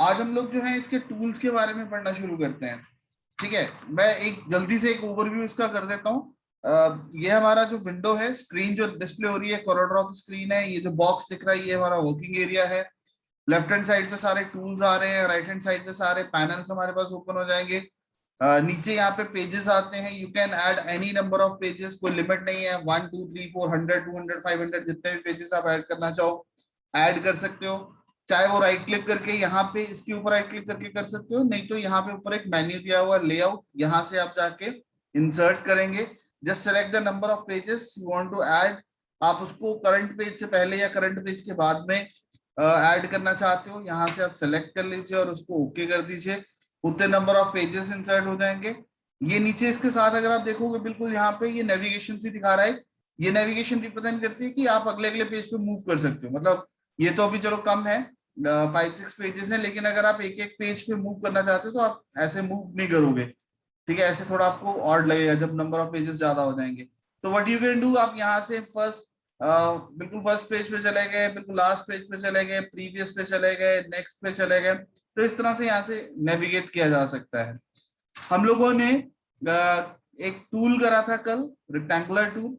आज हम लोग जो है इसके टूल्स के बारे में पढ़ना शुरू करते हैं। ठीक है, मैं एक जल्दी से एक ओवरव्यू इसका कर देता हूँ। ये हमारा जो विंडो है, स्क्रीन जो डिस्प्ले हो रही है कोरोड्रॉ की स्क्रीन है। ये जो बॉक्स दिख रहा है ये हमारा वर्किंग एरिया है। लेफ्ट हैंड साइड पे सारे टूल्स आ रहे हैं, राइट हैंड साइड पे सारे पैनल्स हमारे पास ओपन हो जाएंगे। नीचे यहाँ पे पेजेस आते हैं। You can add any number of pages, कोई लिमिट नहीं है। 1 2 3 4 100 200 500 जितने भी पेजेस आप ऐड करना चाहो ऐड कर सकते हो। चाहे वो राइट क्लिक करके यहाँ पे इसके ऊपर राइट क्लिक करके कर सकते हो, नहीं तो यहाँ पे ऊपर एक मेन्यू दिया हुआ लेआउट, यहाँ से आप जाके इंसर्ट करेंगे। Just select the number of pages you want to add. आप उसको करंट पेज से पहले या करंट पेज के बाद में ऐड करना चाहते हो, यहाँ से आप सेलेक्ट कर लीजिए और उसको ओके कर दीजिए। उतने नंबर ऑफ पेजेस इंसर्ट हो जाएंगे। ये नीचे इसके साथ अगर आप देखोगे बिल्कुल यहाँ पे ये नेविगेशन से दिखा रहा है। ये नेविगेशन रिप्रेजेंट करती है कि आप अगले अगले पेज पे मूव कर सकते हो। मतलब ये तो अभी चलो कम है, 5 6 पेजेस है, लेकिन अगर आप एक एक पेज पे मूव करना चाहते हो तो आप ऐसे मूव नहीं करोगे। ठीक है, ऐसे थोड़ा आपको ऑड लगेगा जब नंबर ऑफ पेजेस ज्यादा हो जाएंगे। तो व्हाट यू कैन डू, आप यहाँ से बिल्कुल फर्स्ट पेज पे चले गए, बिल्कुल लास्ट पेज पे चले गए, प्रीवियस पे चले गए, नेक्स्ट पे चले गए। तो इस तरह से यहाँ से नेविगेट किया जा सकता है। हम लोगों ने एक टूल करा था कल, रेक्टेंगुलर टूल।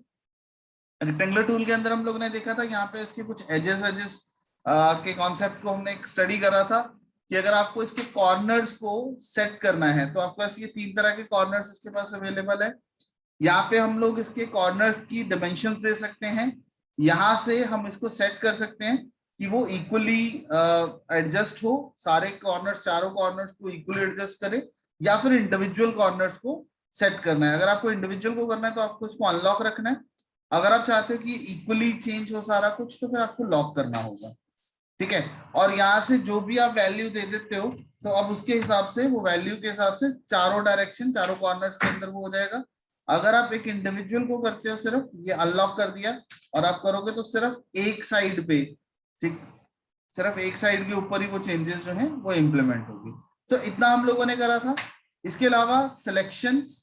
रेक्टेंगुलर टूल के अंदर हम लोग ने देखा था यहाँ पे इसके कुछ एजेस वेजेस के कॉन्सेप्ट को हमने एक स्टडी करा था कि अगर आपको इसके कॉर्नर्स को सेट करना है तो आपके पास ये 3 तरह के कॉर्नर्स इसके पास अवेलेबल है। यहाँ पे हम लोग इसके कॉर्नर्स की डायमेंशन दे सकते हैं। यहाँ से हम इसको सेट कर सकते हैं कि वो इक्वली एडजस्ट हो, सारे कॉर्नर्स, चारों कॉर्नर्स को इक्वली एडजस्ट करे, या फिर इंडिविजुअल कॉर्नर्स को सेट करना है। अगर आपको इंडिविजुअल को करना है तो आपको इसको अनलॉक रखना है। अगर आप चाहते हो कि इक्वली चेंज हो सारा कुछ तो फिर आपको लॉक करना होगा। ठीक है, और यहाँ से जो भी आप वैल्यू दे देते हो तो अब उसके हिसाब से, वो वैल्यू के हिसाब से चारों डायरेक्शन, चारों कॉर्नर्स के अंदर वो हो जाएगा। अगर आप एक इंडिविजुअल को करते हो, सिर्फ ये अनलॉक कर दिया और आप करोगे तो सिर्फ एक साइड पे, ठीक, सिर्फ एक साइड के ऊपर ही वो चेंजेस जो है वो इम्प्लीमेंट होगी। तो इतना हम लोगों ने करा था। इसके अलावा सिलेक्शंस,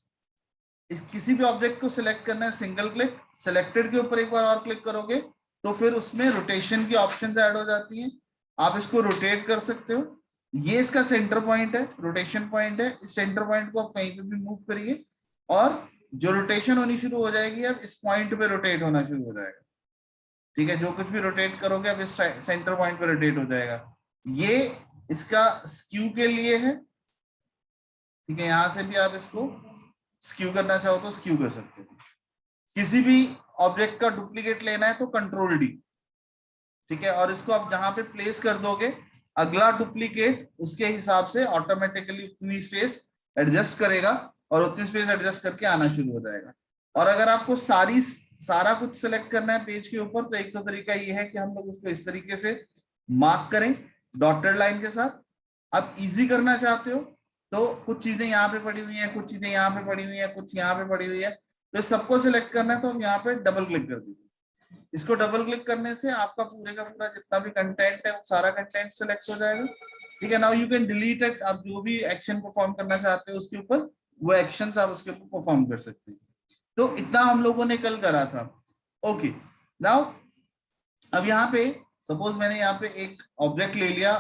किसी भी ऑब्जेक्ट को सिलेक्ट करना है, सिंगल क्लिक, सिलेक्टेड के ऊपर एक बार और क्लिक करोगे तो फिर उसमें रोटेशन की ऑप्शंस ऐड हो जाती हैं। आप इसको रोटेट कर सकते हो। ये इसका सेंटर पॉइंट है, रोटेशन पॉइंट है। इस सेंटर पॉइंट को आप कहीं पे भी मूव करिए और जो रोटेशन होनी शुरू हो जाएगी अब इस पॉइंट पे रोटेट होना शुरू हो जाएगा। ठीक है, जो कुछ भी रोटेट करोगे अब इस सेंटर पॉइंट पे रोटेट हो जाएगा। ये इसका स्क्यू के लिए है। ठीक है, यहां से भी आप इसको स्क्यू करना चाहो तो स्क्यू कर सकते हो। किसी भी ऑब्जेक्ट का डुप्लीकेट लेना है तो कंट्रोल डी। ठीक है, और इसको आप जहां पे प्लेस कर दोगे अगला डुप्लीकेट उसके हिसाब से ऑटोमेटिकली उतनी स्पेस एडजस्ट करेगा और उतनी स्पेस एडजस्ट करके आना शुरू हो जाएगा। और अगर आपको सारा कुछ सिलेक्ट करना है पेज के ऊपर तो एक तो तरीका ये है कि हम लोग उसको इस तरीके से मार्क करें डॉटेड लाइन के साथ। आप इजी करना चाहते हो तो कुछ चीजें यहाँ पे पड़ी हुई हैं, कुछ चीजें यहाँ पे पड़ी हुई हैं, कुछ यहाँ पे पड़ी हुई है, तो सबको सिलेक्ट करना है तो हम यहाँ पे डबल क्लिक कर दीजिए। इसको डबल क्लिक करने से आपका पूरे का पूरा जितना भी कंटेंट है वो सारा कंटेंट सिलेक्ट हो जाएगा। ठीक है, now you can delete it. आप जो भी एक्शन परफॉर्म करना चाहते हो उसके ऊपर वो एक्शंस आप उसके ऊपर परफॉर्म कर सकते हैं। तो इतना हम लोगों ने कल करा था। ओके, नाउ अब यहाँ पे सपोज मैंने यहाँ पे एक ऑब्जेक्ट ले लिया,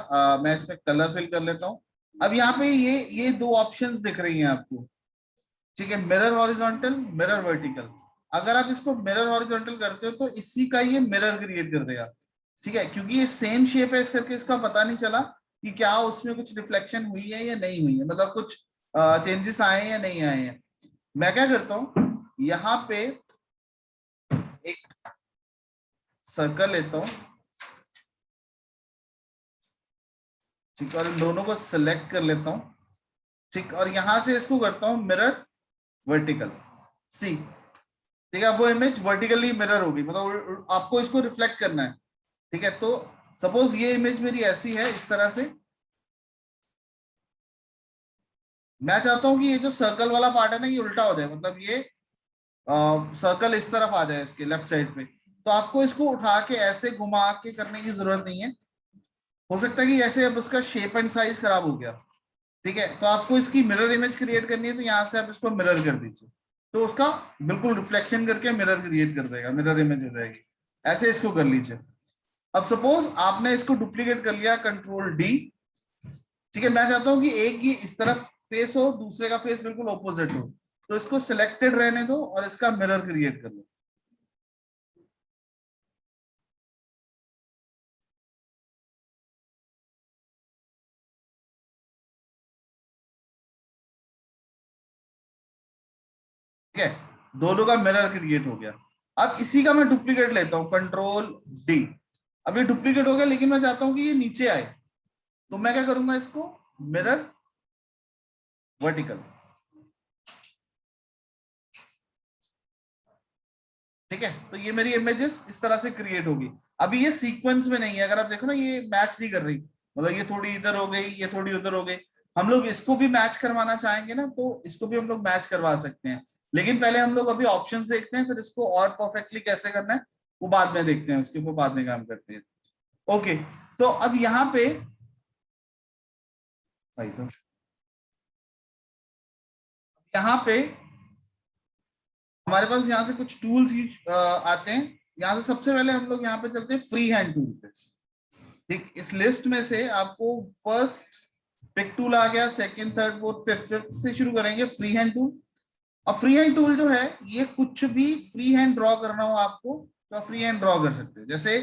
मैं इसमें कलर फिल कर लेता हूँ। अब यहाँ पे ये 2 ऑप्शंस दिख रही हैं आपको। ठीक है, मिरर हॉरिजॉन्टल, मिरर वर्टिकल। अगर आप इसको मिरर हॉरिजॉन्टल करते हो तो इसी का ये मिरर क्रिएट कर देगा। ठीक है, क्योंकि ये सेम शेप है इस करके इसका पता नहीं चला कि क्या उसमें कुछ रिफ्लेक्शन हुई है या नहीं हुई है, मतलब कुछ चेंजेस आए हैं या नहीं आए हैं। मैं क्या करता हूँ, यहाँ पे एक सर्कल लेता हूँ। ठीक, और इन दोनों को सिलेक्ट कर लेता हूँ। ठीक, और यहां से इसको करता हूँ मिरर वर्टिकल, सी। ठीक है, वो इमेज वर्टिकली मिरर होगी, मतलब आपको इसको रिफ्लेक्ट करना है। ठीक है, तो सपोज ये इमेज मेरी ऐसी है इस तरह से। मैं चाहता हूं कि ये जो सर्कल वाला पार्ट है ना ये उल्टा हो जाए, मतलब ये सर्कल इस तरफ आ जाए इसके लेफ्ट साइड पे। तो आपको इसको उठा के ऐसे घुमा के करने की जरूरत नहीं है। हो सकता है कि ऐसे अब उसका शेप एंड साइज खराब हो गया। ठीक है, तो आपको इसकी मिरर इमेज क्रिएट करनी है तो यहां से आप इसको मिरर कर दीजिए, तो उसका बिल्कुल रिफ्लेक्शन करके मिरर क्रिएट कर देगा, मिरर इमेज हो जाएगी। ऐसे इसको कर लीजिए। अब सपोज आपने इसको डुप्लीकेट कर लिया, कंट्रोल डी, ठीक है, मैं चाहता हूं कि एक ये इस तरफ फेस हो, दूसरे का फेस बिल्कुल ऑपोजिट हो, तो इसको सिलेक्टेड रहने दो और इसका मिरर क्रिएट कर लो। ठीक है, दोनों का मिरर क्रिएट हो गया। अब इसी का मैं डुप्लीकेट लेता हूं, कंट्रोल डी। अब ये डुप्लीकेट हो गया, लेकिन मैं चाहता हूं कि ये नीचे आए, तो मैं क्या करूंगा, इसको मिरर वर्टिकल। ठीक है, तो ये मेरी इमेजेस इस तरह से क्रिएट होगी। अभी ये सीक्वेंस में नहीं है, अगर आप देखो ना ये मैच नहीं कर रही, मतलब ये थोड़ी इधर हो गई, ये थोड़ी उधर हो गई। हम लोग इसको भी मैच करवाना चाहेंगे ना, तो इसको भी हम लोग मैच करवा सकते हैं, लेकिन पहले हम लोग अभी ऑप्शंस देखते हैं, फिर इसको और परफेक्टली कैसे करना है वो बाद में देखते हैं, उसके ऊपर बाद में काम करते हैं। ओके, तो अब यहाँ पे भाई साहब, यहाँ पे हमारे पास यहाँ से कुछ टूल्स आते हैं। यहाँ से सबसे पहले हम लोग यहाँ पे चलते हैं फ्री हैंड टूल पे। ठीक, इस लिस्ट में से आपको फर्स्ट पिक टूल आ गया, सेकंड, थर्ड, फोर्थ, फिफ्थ से शुरू करेंगे फ्री हैंड टूल। अब फ्री हैंड टूल जो है, ये कुछ भी फ्री हैंड ड्रॉ करना हो आपको तो आप फ्री हैंड ड्रॉ कर सकते हो। जैसे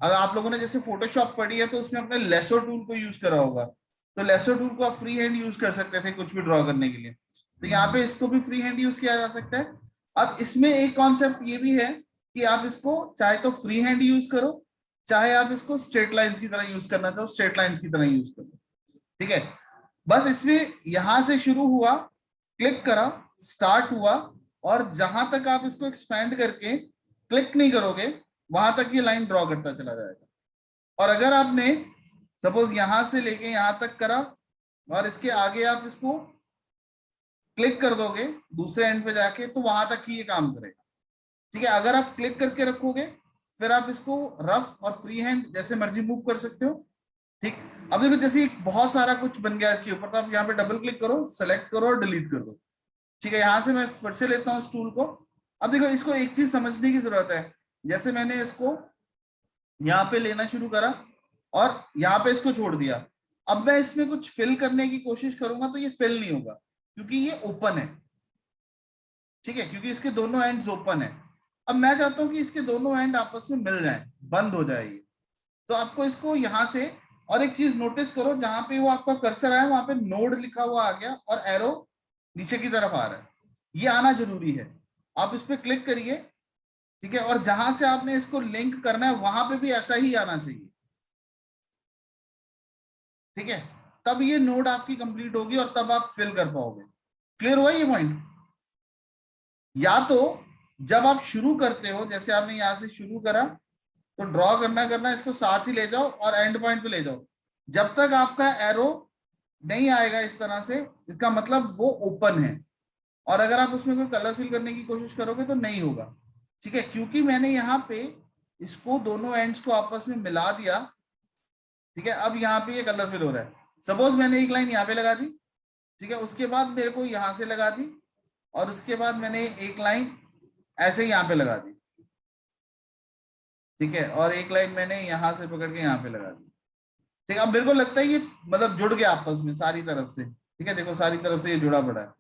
अगर आप लोगों ने जैसे फोटोशॉप पढ़ी है तो उसमें अपने लेसो टूल को यूज करा होगा, तो लेसो टूल को आप फ्री हैंड यूज कर सकते थे कुछ भी ड्रॉ करने के लिए, तो यहाँ पे इसको भी फ्री हैंड यूज किया जा सकता है। अब इसमें एक कॉन्सेप्ट ये भी है कि आप इसको चाहे तो फ्री हैंड यूज करो, चाहे आप इसको स्ट्रेट लाइंस की तरह यूज करना चाहो, स्ट्रेट लाइंस की तरह यूज करो। ठीक है, बस इसमें यहां से शुरू हुआ, क्लिक करा, स्टार्ट हुआ, और जहां तक आप इसको एक्सपेंड करके क्लिक नहीं करोगे वहां तक ये लाइन ड्रॉ करता चला जाएगा। और अगर आपने सपोज यहां से लेके यहां तक करा और इसके आगे आप इसको क्लिक कर दोगे दूसरे एंड पे जाके, तो वहां तक ही ये काम करेगा। ठीक है, अगर आप क्लिक करके रखोगे फिर आप इसको रफ और फ्री हैंड जैसे मर्जी मूव कर सकते हो। ठीक, अब देखो जैसे एक बहुत सारा कुछ बन गया इसके ऊपर, तो आप यहाँ पे डबल क्लिक करो, सेलेक्ट करो और डिलीट कर दो। ठीक है, यहां से मैं फिर से लेता हूँ इस टूल को। अब देखो इसको एक चीज समझने की जरूरत है, जैसे मैंने इसको यहाँ पे लेना शुरू करा और यहाँ पे इसको छोड़ दिया, अब मैं इसमें कुछ फिल करने की कोशिश करूंगा तो ये फिल नहीं होगा क्योंकि ये ओपन है। ठीक है, क्योंकि इसके दोनों एंड्स ओपन है। अब मैं चाहता हूं कि इसके दोनों एंड आपस में मिल जाएं, बंद हो जाए ये, तो आपको इसको यहां से, और एक चीज नोटिस करो जहां पे वो आपका कर्सर आया वहां पे नोड लिखा हुआ आ गया और एरो नीचे की तरफ आ रहा है, ये आना जरूरी है। आप इस पे क्लिक करिए। ठीक है, और जहां से आपने इसको लिंक करना है वहां पे भी ऐसा ही आना चाहिए। ठीक है, तब ये नोड आपकी कंप्लीट होगी और तब आप फिल कर पाओगे। क्लियर हुआ ये पॉइंट? या तो जब आप शुरू करते हो, जैसे आपने यहां से शुरू करा, तो ड्रॉ करना करना इसको साथ ही ले जाओ और एंड पॉइंट पे ले जाओ, जब तक आपका एरो नहीं आएगा इस तरह से, इसका मतलब वो ओपन है। और अगर आप उसमें कोई कलर फिल करने की कोशिश करोगे तो नहीं होगा। ठीक है, क्योंकि मैंने यहाँ पे इसको दोनों एंड्स को आपस में मिला दिया। ठीक है, अब यहाँ पे ये कलर फिल हो रहा है। सपोज मैंने एक लाइन यहाँ पे लगा दी, ठीक है, उसके बाद मेरे को यहाँ से लगा दी, और उसके बाद मैंने एक लाइन ऐसे ही यहाँ पे लगा दी। ठीक है, और एक लाइन मैंने यहाँ से पकड़ के यहाँ पे लगा दी। ठीक है, अब मेरे को लगता है ये मतलब जुड़ गया आपस में सारी तरफ से। ठीक है, देखो सारी तरफ से ये जुड़ा पड़ा है।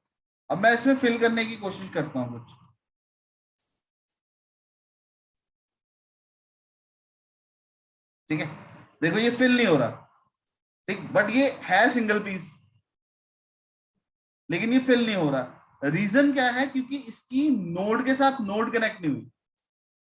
अब मैं इसमें फिल करने की कोशिश करता हूँ कुछ। ठीक है, देखो ये फिल नहीं हो रहा। ठीक, बट ये है सिंगल पीस, लेकिन ये फिल नहीं हो रहा। रीजन क्या है? क्योंकि इसकी नोड के साथ नोड कनेक्ट नहीं हुई।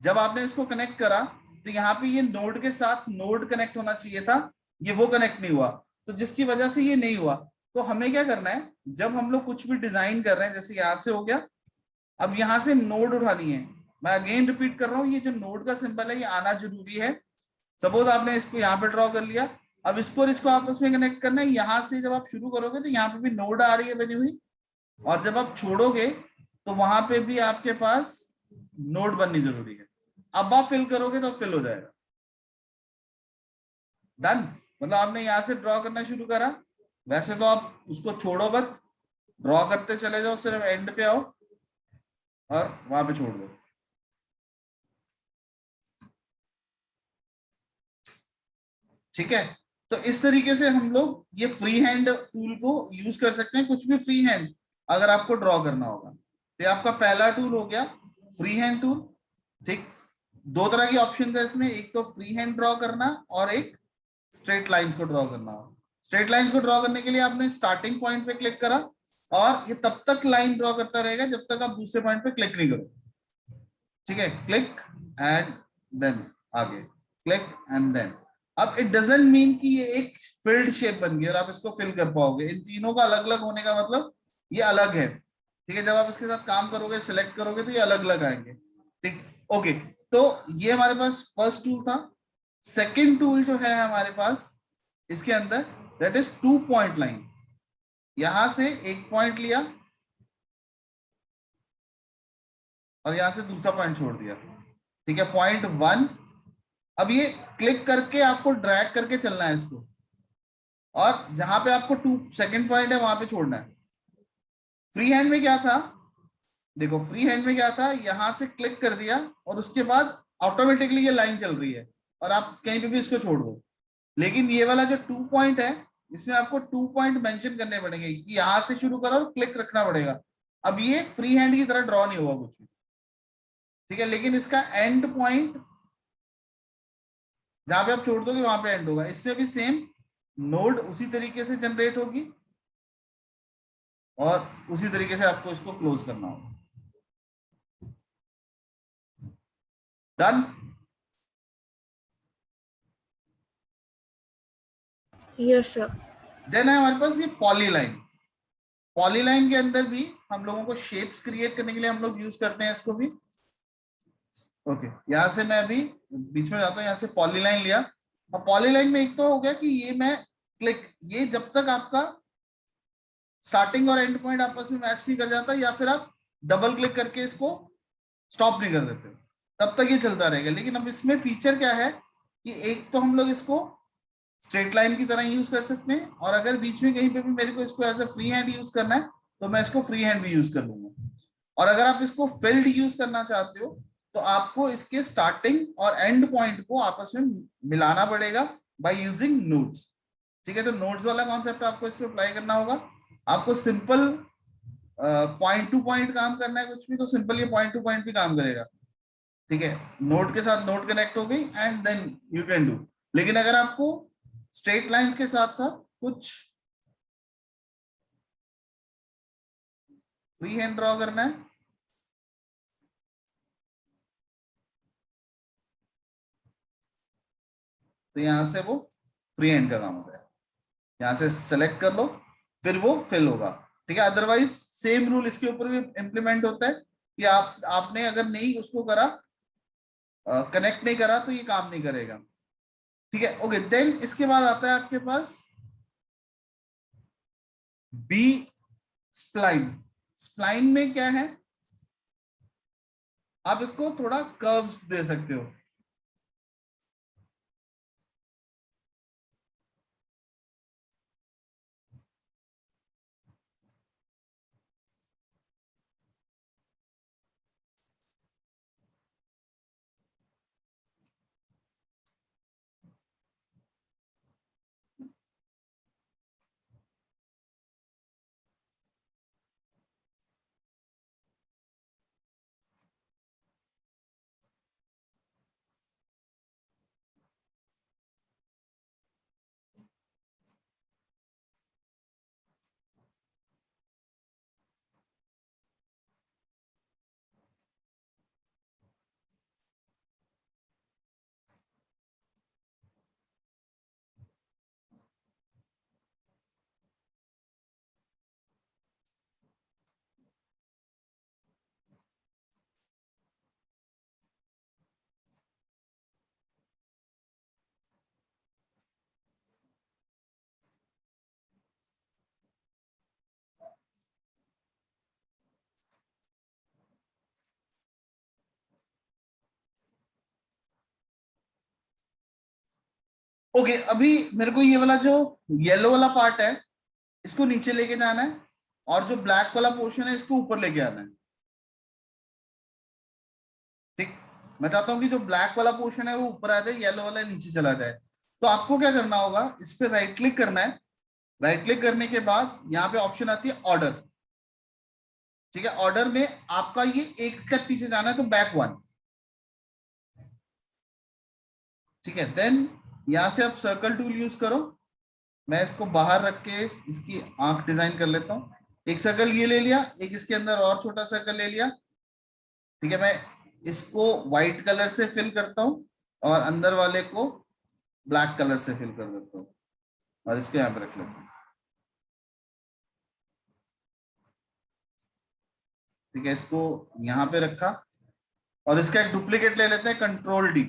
जब आपने इसको कनेक्ट करा तो यहाँ पे ये नोड के साथ नोड कनेक्ट होना चाहिए था, ये वो कनेक्ट नहीं हुआ, तो जिसकी वजह से ये नहीं हुआ। तो हमें क्या करना है, जब हम लोग कुछ भी डिजाइन कर रहे हैं, जैसे यहां से हो गया, अब यहां से नोड उठानी है। मैं अगेन रिपीट कर रहा हूँ, ये जो नोड का सिंबल है ये आना जरूरी है। सपोज आपने इसको यहाँ पे ड्रॉ कर लिया, अब इसको और इसको आपस में कनेक्ट करना है। यहाँ से जब आप शुरू करोगे तो यहाँ पे भी नोड आ रही है बनी हुई, और जब आप छोड़ोगे तो वहां पे भी आपके पास नोड बननी जरूरी है। अब आप फिल करोगे तो फिल हो जाएगा। डन, मतलब आपने यहां से ड्रॉ करना शुरू करा, वैसे तो आप उसको छोड़ो मत, ड्रॉ करते चले जाओ, सिर्फ एंड पे आओ और वहां पे छोड़ दो। ठीक है, तो इस तरीके से हम लोग ये फ्री हैंड टूल को यूज कर सकते हैं, कुछ भी फ्री हैंड अगर आपको ड्रॉ करना होगा। तो ये आपका पहला टूल हो गया फ्री हैंड टूल। ठीक, दो तरह की ऑप्शन है इसमें, एक तो फ्री हैंड ड्रॉ करना और एक स्ट्रेट लाइंस को ड्रॉ करना हो। स्ट्रेट लाइंस को ड्रॉ करने के लिए आपने स्टार्टिंग पॉइंट पे क्लिक करा और ये तब तक लाइन ड्रॉ करता रहेगा जब तक आप दूसरे पॉइंट पे क्लिक नहीं करो। ठीक है, क्लिक एंड देन आगे, क्लिक एंड देन। अब इट डजंट मीन कि ये एक फिल्ड शेप बन गई और आप इसको फिल कर पाओगे। इन तीनों का अलग अलग होने का मतलब ये अलग है। ठीक है, जब आप इसके साथ काम करोगे, सिलेक्ट करोगे, तो ये अलग अलग आएंगे। ठीक, ओके। तो ये हमारे पास फर्स्ट टूल था। सेकेंड टूल जो है हमारे पास इसके अंदर, दैट इज 2 पॉइंट लाइन। यहां से एक पॉइंट लिया और यहां से दूसरा पॉइंट छोड़ दिया। ठीक है, पॉइंट 1। अब ये क्लिक करके आपको ड्रैग करके चलना है इसको, और जहां पे आपको 2 सेकंड पॉइंट है वहां पे छोड़ना है। फ्री हैंड में क्या था, देखो फ्री हैंड में क्या था, यहां से क्लिक कर दिया और उसके बाद ऑटोमेटिकली ये लाइन चल रही है और आप कहीं पे भी इसको छोड़ दो। लेकिन ये वाला जो 2 पॉइंट है, इसमें आपको 2 पॉइंट मेंशन करने पड़ेंगे कि यहां से शुरू करो और क्लिक रखना पड़ेगा। अब ये फ्री हैंड की तरह ड्रॉ नहीं होगा कुछ भी। ठीक है, लेकिन इसका एंड पॉइंट जहां पे आप छोड़ दोगे वहां पे एंड होगा। इसमें भी सेम नोड उसी तरीके से जनरेट होगी और उसी तरीके से आपको इसको क्लोज करना होगा। डन। Yes sir. देन है हमारे पास ये पॉलीलाइन। पॉलीलाइन के अंदर भी हम लोगों को शेप्स क्रिएट करने के लिए हम लोग यूज करते हैं इसको भी। ओके, यहां से मैं अभी बीच में जाता हूँ, यहां से पॉलीलाइन लिया। अब पॉलीलाइन में एक तो हो गया कि ये मैं क्लिक, ये जब तक आपका स्टार्टिंग और एंड पॉइंट आपस में मैच नहीं कर जाता, या फिर आप डबल क्लिक करके इसको स्टॉप नहीं कर देते, तब तक ये चलता रहेगा। लेकिन अब इसमें फीचर क्या है कि एक तो हम लोग इसको स्ट्रेट लाइन की तरह यूज कर सकते हैं, और अगर बीच में कहीं पे भी मेरे को इसको as a free hand use करना है तो मैं इसको फ्री हैंड भी यूज कर लूंगा। और अगर आप इसको फिल्ड यूज करना चाहते हो तो आपको इसके स्टार्टिंग और एंड पॉइंट को आपस में मिलाना पड़ेगा बाय यूजिंग नोड्स। ठीक है, तो नोड्स वाला कॉन्सेप्ट आपको इस पर अप्लाई करना होगा। आपको सिंपल पॉइंट टू पॉइंट काम करना है कुछ भी, तो सिंपल ये पॉइंट टू पॉइंट भी काम करेगा। ठीक है, नोड के साथ नोड कनेक्ट हो गई and then you can do. लेकिन अगर आपको स्ट्रेट लाइंस के साथ साथ कुछ फ्री हैंड ड्रॉ करना है, तो यहां से वो फ्री हैंड का काम होता है। यहां से सेलेक्ट कर लो, फिर वो फिल होगा। ठीक है, अदरवाइज सेम रूल इसके ऊपर भी इंप्लीमेंट होता है कि आपने अगर नहीं उसको करा, कनेक्ट नहीं करा, तो ये काम नहीं करेगा। ठीक है, ओके। देन इसके बाद आता है आपके पास बी स्प्लाइन। स्प्लाइन में क्या है, आप इसको थोड़ा कर्व्स दे सकते हो। ओके, अभी मेरे को ये वाला जो येलो वाला पार्ट है इसको नीचे लेके जाना है, और जो ब्लैक वाला पोर्शन है इसको ऊपर लेके आना है। ठीक, मैं चाहता हूँ कि जो ब्लैक वाला पोर्शन है वो ऊपर आ जाए, येलो वाला नीचे चला जाए। तो आपको क्या करना होगा, इस पे राइट क्लिक करना है। राइट क्लिक करने के बाद यहाँ पे ऑप्शन आती है ऑर्डर। ठीक है, ऑर्डर में आपका ये एक स्टेप पीछे जाना है, तो बैक 1। ठीक है, देन यहां से आप सर्कल टूल यूज करो। मैं इसको बाहर रख के इसकी आंख डिजाइन कर लेता हूँ। एक सर्कल ये ले लिया, एक इसके अंदर और छोटा सर्कल ले लिया। ठीक है, मैं इसको व्हाइट कलर से फिल करता हूँ और अंदर वाले को ब्लैक कलर से फिल कर देता हूँ और इसको यहाँ पे रख लेता हूँ। ठीक है, इसको यहाँ पे रखा और इसका एक डुप्लीकेट ले लेते हैं, कंट्रोल डी।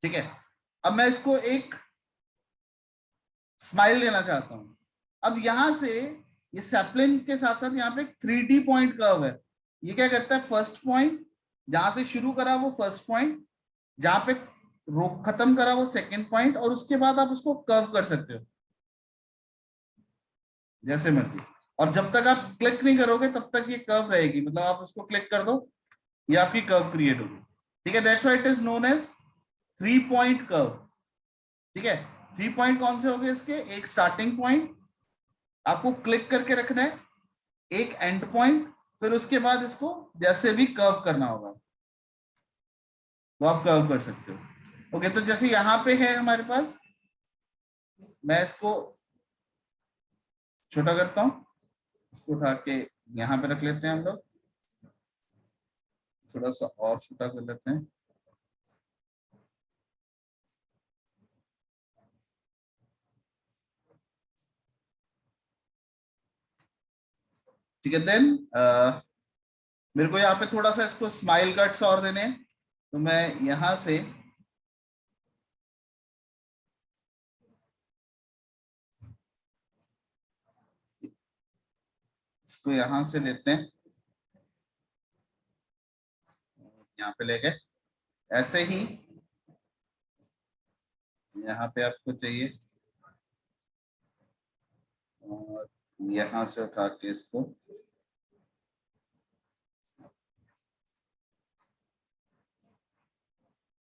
ठीक है, अब मैं इसको एक स्माइल लेना चाहता हूं। अब यहां से ये सैपलिन के साथ साथ यहाँ पे 3D पॉइंट कर्व है। ये क्या करता है, फर्स्ट पॉइंट जहां से शुरू करा वो फर्स्ट पॉइंट, जहां पे रोक खत्म करा वो सेकंड पॉइंट, और उसके बाद आप उसको कर्व कर सकते हो जैसे मर्जी। और जब तक आप क्लिक नहीं करोगे तब तक ये कर्व रहेगी, मतलब आप उसको क्लिक कर दो, ये आपकी कर्व क्रिएट होगी। ठीक है, that's why it is known as 3 point curve. ठीक है, 3 पॉइंट कौन से हो गए इसके, एक स्टार्टिंग पॉइंट आपको क्लिक करके रखना है, एक एंड पॉइंट, फिर उसके बाद इसको जैसे भी कर्व करना होगा वो आप कर्व कर सकते हो। ओके, तो जैसे यहां पे है हमारे पास, मैं इसको छोटा करता हूं, इसको उठा के यहां पे रख लेते हैं हम लोग, थोड़ा सा और छोटा कर लेते हैं। ठीक है, देन मेरे को यहाँ पे थोड़ा सा इसको स्माइल कट्स और देने हैं, तो मैं यहां से इसको यहां से लेते हैं, यहाँ पे ले गए। ऐसे ही यहाँ पे आपको चाहिए और यहां से उठा के इसको,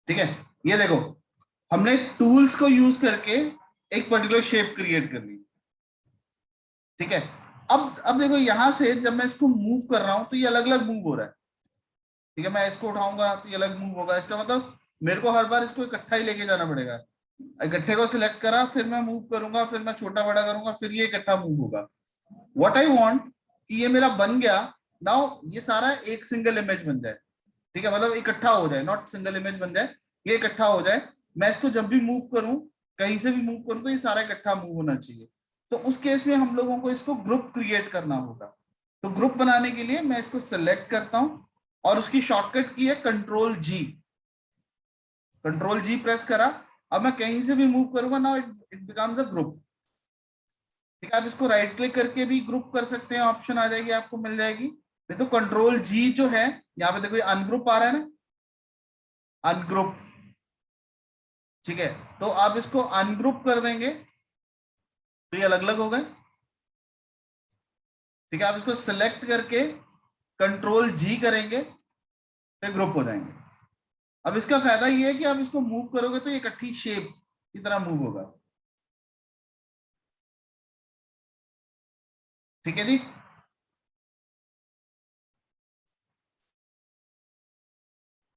ठीक है, ये देखो हमने टूल्स को यूज करके एक पर्टिकुलर शेप क्रिएट कर ली। ठीक है, अब देखो यहां से जब मैं इसको मूव कर रहा हूं तो ये अलग अलग मूव हो रहा है। ठीक है, मैं इसको उठाऊंगा तो ये अलग मूव होगा, इसका मतलब मेरे को हर बार इसको इकट्ठा ही लेके जाना पड़ेगा। इकट्ठे को सिलेक्ट करा, फिर मैं मूव करूंगा, फिर मैं छोटा बड़ा करूंगा, फिर ये इकट्ठा मूव होगा। व्हाट आई वांट कि ये मेरा बन गया, नाउ ये सारा एक सिंगल इमेज बन जाए। ठीक है, मतलब इकट्ठा हो जाए, नॉट सिंगल इमेज बन जाए, ये इकट्ठा हो जाए। मैं इसको जब भी मूव करूं, कहीं से भी मूव करूं, तो ये सारा इकट्ठा मूव होना चाहिए। तो उस केस में हम लोगों को इसको ग्रुप क्रिएट करना होगा। तो ग्रुप बनाने के लिए मैं इसको सिलेक्ट करता हूं और उसकी शॉर्टकट की है कंट्रोल जी। कंट्रोल जी प्रेस करा, अब मैं कहीं से भी मूव करूंगा, now it becomes a group. ठीक है, आप इसको राइट क्लिक करके भी ग्रुप कर सकते हैं, ऑप्शन आ जाएगी, आपको मिल जाएगी। तो कंट्रोल जी जो है, यहाँ पे देखो ये अनग्रुप आ रहा है ना, अनग्रुप। ठीक है, तो आप इसको अनग्रुप कर देंगे तो ये अलग अलग हो गए। ठीक है, आप इसको सिलेक्ट करके कंट्रोल जी करेंगे तो ग्रुप हो जाएंगे। अब इसका फायदा ये है कि आप इसको मूव करोगे तो ये इकट्ठी शेप की तरह मूव होगा। ठीक है जी।